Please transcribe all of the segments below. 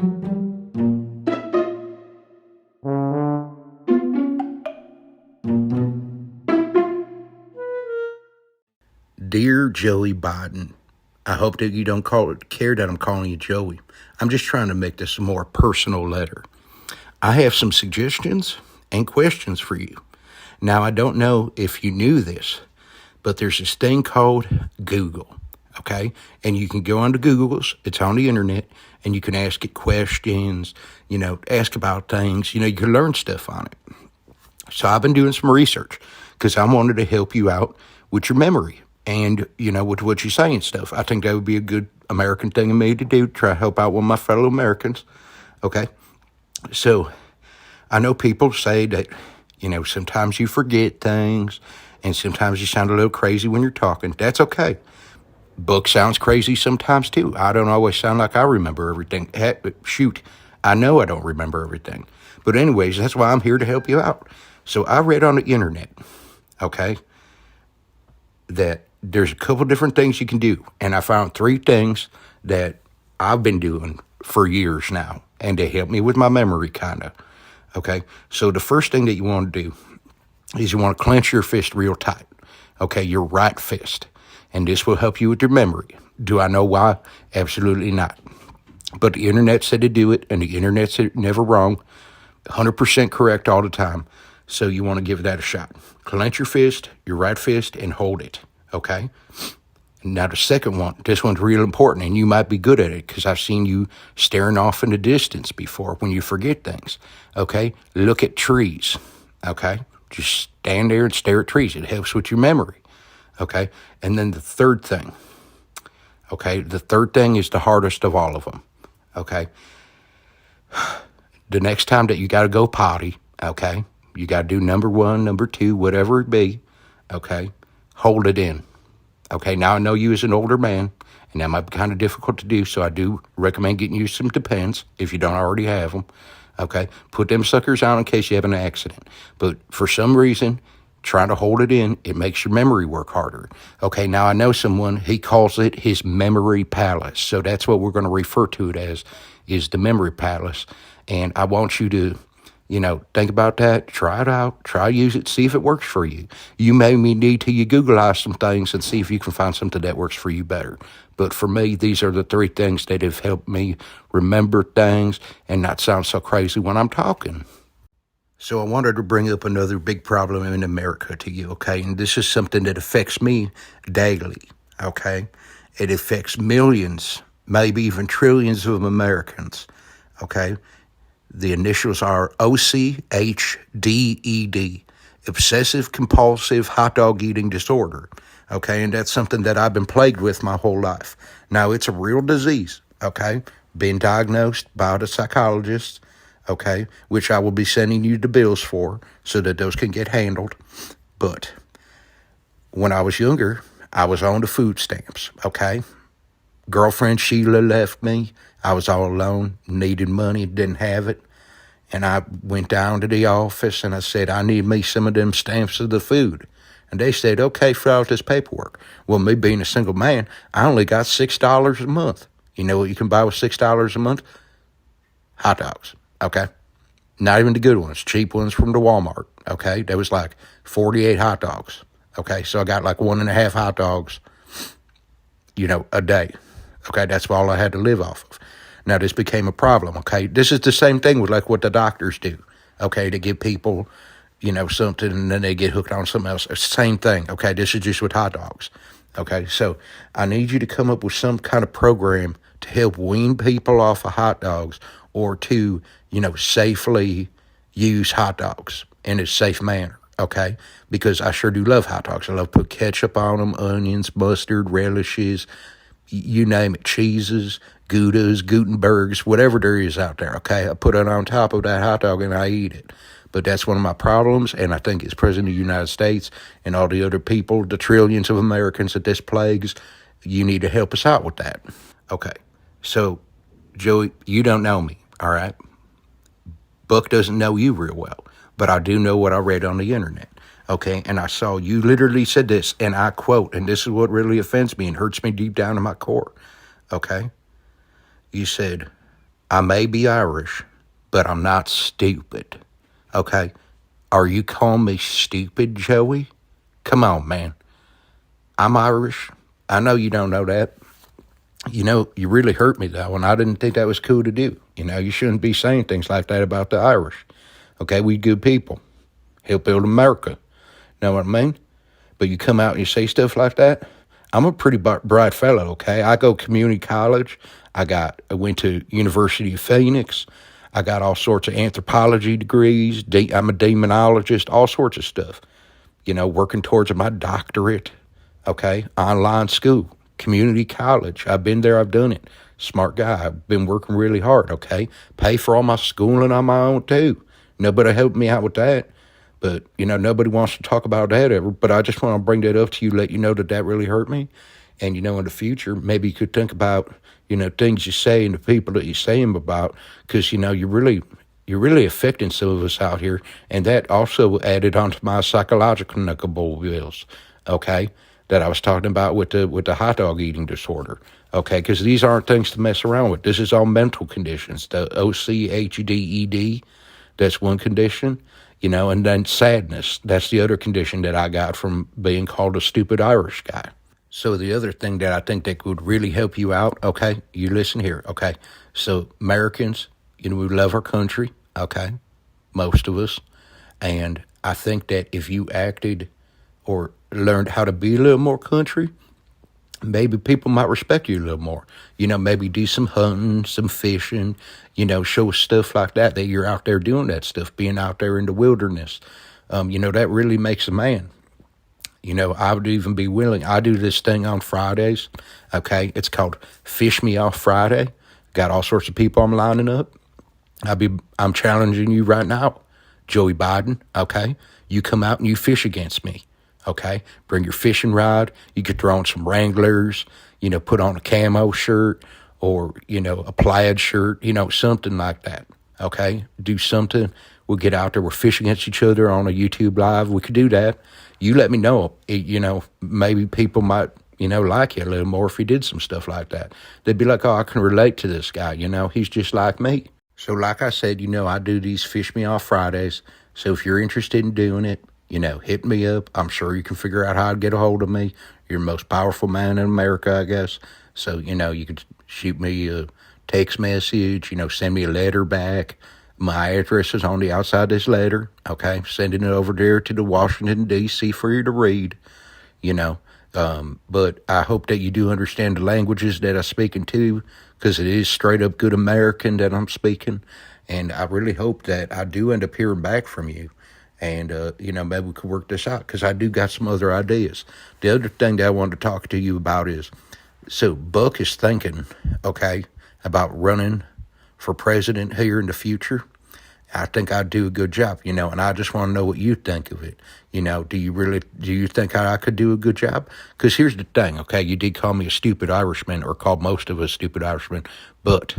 Dear Joey Biden, I hope that you don't care that I'm calling you Joey. I'm just trying to make this a more personal letter. I have some suggestions and questions for you. Now, I don't know if you knew this, but there's this thing called Google, okay? And you can go onto Google's, it's on the internet, and you can ask it questions, ask about things, you can learn stuff on it. So I've been doing some research because I wanted to help you out with your memory and, with what you say and stuff. I think that would be a good American thing of me to do, try to help out one of my fellow Americans, okay? So I know people say that, sometimes you forget things and sometimes you sound a little crazy when you're talking. That's okay. Book sounds crazy sometimes too. I don't always sound like I remember everything. Shoot, I know I don't remember everything. But anyways, that's why I'm here to help you out. So I read on the internet, okay, that there's a couple different things you can do. And I found 3 things that I've been doing for years now. And they help me with my memory, kind of. Okay, so the first thing that you want to do is you want to clench your fist real tight. Okay, your right fist. And this will help you with your memory. Do I know why? Absolutely not. But the internet said to do it, and the internet said never wrong, 100% correct all the time. So you want to give that a shot. Clench your fist, your right fist, and hold it, okay? Now the second one, this one's real important, and you might be good at it because I've seen you staring off in the distance before when you forget things, okay? Look at trees, okay? Just stand there and stare at trees. It helps with your memory, okay? And then the third thing, okay? The third thing is the hardest of all of them, okay? The next time that you got to go potty, okay? You got to do number 1, number 2, whatever it be, okay? Hold it in. Okay, now I know you as an older man, and that might be kind of difficult to do, so I do recommend getting you some Depends if you don't already have them. Okay, put them suckers on in case you have an accident. But for some reason, trying to hold it in, it makes your memory work harder. Okay, now I know someone, he calls it his memory palace. So that's what we're going to refer to it as, is the memory palace. And I want you to think about that, try it out, use it, see if it works for you. You may need to Googleize some things and see if you can find something that works for you better. But for me, these are the 3 things that have helped me remember things and not sound so crazy when I'm talking. So I wanted to bring up another big problem in America to you, okay? And this is something that affects me daily, okay? It affects millions, maybe even trillions of Americans, okay? The initials are OCHDED, obsessive compulsive hot dog eating disorder. Okay, and that's something that I've been plagued with my whole life. Now, it's a real disease, okay? Been diagnosed by the psychologist, okay, which I will be sending you the bills for so that those can get handled. But when I was younger, I was on the food stamps, okay? Girlfriend Sheila left me. I was all alone, needed money, didn't have it. And I went down to the office and I said, I need me some of them stamps of the food. And they said, okay, fill out this paperwork. Well, me being a single man, I only got $6 a month. You know what you can buy with $6 a month? Hot dogs, okay? Not even the good ones, cheap ones from the Walmart, okay? There was like 48 hot dogs, okay? So I got like 1.5 hot dogs, a day. Okay, that's all I had to live off of. Now, this became a problem, okay? This is the same thing with like what the doctors do, okay? To give people, something and then they get hooked on something else. It's the same thing, okay? This is just with hot dogs, okay? So I need you to come up with some kind of program to help wean people off of hot dogs or to, safely use hot dogs in a safe manner, okay? Because I sure do love hot dogs. I love to put ketchup on them, onions, mustard, relishes, you name it, cheeses, Goudas, Gutenbergs, whatever there is out there, okay? I put it on top of that hot dog and I eat it. But that's one of my problems, and I think as President of the United States and all the other people, the trillions of Americans that this plagues, you need to help us out with that. Okay, so, Joey, you don't know me, all right? Buck doesn't know you real well, but I do know what I read on the internet. Okay, and I saw you literally said this, and I quote, and this is what really offends me and hurts me deep down in my core, okay? You said, I may be Irish, but I'm not stupid. Okay? Are you calling me stupid, Joey? Come on, man. I'm Irish. I know you don't know that. You know, you really hurt me, though, and I didn't think that was cool to do. You know, you shouldn't be saying things like that about the Irish. Okay, we good people. Help build America. Know what I mean? But you come out and you say stuff like that. I'm a pretty bright fellow, okay? I go community college. I went to University of Phoenix. I got all sorts of anthropology degrees. I'm a demonologist, all sorts of stuff. You know, working towards my doctorate, okay? Online school, community college. I've been there, I've done it. Smart guy. I've been working really hard, okay? Pay for all my schooling on my own, too. Nobody helped me out with that. But, you know, nobody wants to talk about that ever. But I just want to bring that up to you, let you know that that really hurt me. And, you know, in the future, maybe you could think about, you know, things you say and the people that you say them about. Because, you know, you're really affecting some of us out here. And that also added onto my psychological knuckleball bills, okay, that I was talking about with the hot dog eating disorder, okay? Because these aren't things to mess around with. This is all mental conditions. The OCHDED, that's one condition. You know, and then sadness, that's the other condition that I got from being called a stupid Irish guy. So the other thing that I think that would really help you out, okay, you listen here, okay? So Americans, you know, we love our country, okay, most of us. And I think that if you acted or learned how to be a little more country, maybe people might respect you a little more. You know, maybe do some hunting, some fishing, you know, show stuff like that, that you're out there doing that stuff, being out there in the wilderness. You know, that really makes a man. You know, I would even be willing. I do this thing on Fridays, okay? It's called Fish Me Off Friday. Got all sorts of people I'm lining up. I'm challenging you right now, Joey Biden, okay? You come out and you fish against me, okay? Bring your fishing rod. You could throw on some Wranglers, you know, put on a camo shirt or, you know, a plaid shirt, you know, something like that, okay? Do something. We'll get out there. We'll fish against each other on a YouTube Live. We could do that. You let me know. You know, maybe people might, you know, like you a little more if you did some stuff like that. They'd be like, oh, I can relate to this guy. You know, he's just like me. So like I said, you know, I do these Fish Me Off Fridays. So if you're interested in doing it, you know, hit me up. I'm sure you can figure out how to get a hold of me. You're the most powerful man in America, I guess. So, you know, you could shoot me a text message, you know, send me a letter back. My address is on the outside of this letter, okay? Sending it over there to the Washington, D.C. for you to read, you know. But I hope that you do understand the languages that I'm speaking to, because it is straight up good American that I'm speaking. And I really hope that I do end up hearing back from you. And, you know, maybe we could work this out, because I do got some other ideas. The other thing that I wanted to talk to you about is, so Buck is thinking, okay, about running for president here in the future. I think I'd do a good job, you know, and I just want to know what you think of it. You know, do you think I could do a good job? Because here's the thing, okay, you did call me a stupid Irishman, or call most of us stupid Irishmen, but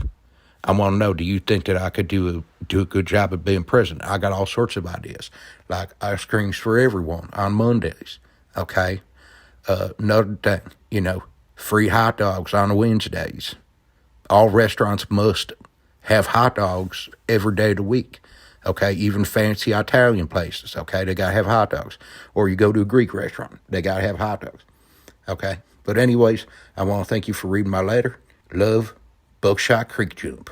I want to know, do you think that I could do a good job of being president? I got all sorts of ideas, like ice creams for everyone on Mondays, okay? Another thing, you know, free hot dogs on Wednesdays. All restaurants must have hot dogs every day of the week, okay? Even fancy Italian places, okay? They got to have hot dogs. Or you go to a Greek restaurant, they got to have hot dogs, okay? But anyways, I want to thank you for reading my letter. Love, Buckshot Creek Jump.